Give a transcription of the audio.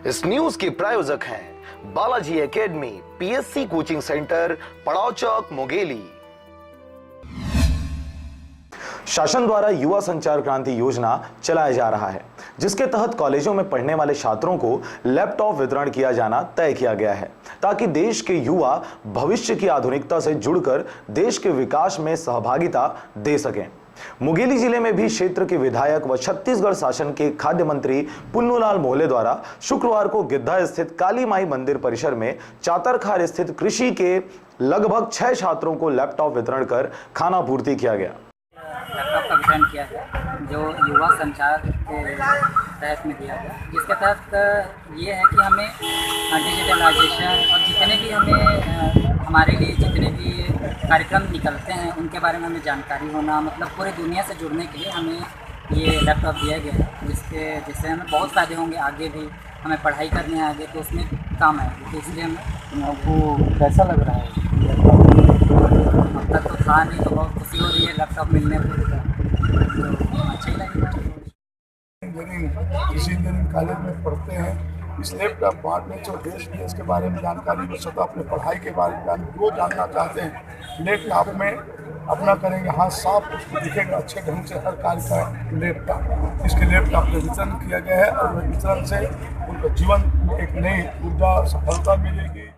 इस न्यूज के प्रायोजक हैं Balaji academy, PSC coaching centre, पड़ाव चौक, मुंगेली। शासन द्वारा युवा संचार क्रांति योजना चलाया जा रहा है, जिसके तहत कॉलेजों में पढ़ने वाले छात्रों को लैपटॉप वितरण किया जाना तय किया गया है, ताकि देश के युवा भविष्य की आधुनिकता से जुड़कर देश के विकास में सहभागिता दे सकें। मुंगेली जिले में भी क्षेत्र के विधायक व छत्तीसगढ़ शासन के खाद्य मंत्री पुन्नूलाल मोहले द्वारा शुक्रवार को गिद्धा स्थित काली माई मंदिर परिसर में चातरखार स्थित कृषि के लगभग 6 छात्रों को लैपटॉप वितरण कर खाना पूर्ति किया गया। लैपटॉप का वितरण किया गया जो युवा संचार के तहत में दिया गया, जिसके तहत ये है कि हमें डिजिटलाइजेशन और जितने भी हमें हमारे लिए जितने भी कार्यक्रम निकलते हैं उनके बारे में हमें जानकारी होना, मतलब पूरी दुनिया से जुड़ने के लिए हमें ये लैपटॉप दिया गया है, जिससे हमें बहुत फ़ायदे होंगे। आगे भी हमें पढ़ाई करने आगे तो उसमें काम आएगी, तो इसलिए हमें आपको कैसा लग रहा है? अब तक तो था नहीं, तो बहुत खुशी हो रही है लैपटॉप मिलने पर, तो अच्छा ही लगेगा। किसी इंजीनियरिंग कॉलेज में पढ़ते हैं, इस लैपटॉप बांटने से देश के बारे में जानकारी मिल सकता, अपने पढ़ाई के बारे में जो जानना चाहते हैं लैपटॉप में अपना करेंगे, हाथ साफ उसको दिखेगा, अच्छे ढंग से हर कार्य का लैपटॉप इसके लैपटॉप में वितरण किया गया है और वितरण से उनका जीवन एक नई ऊर्जा सफलता मिलेगी।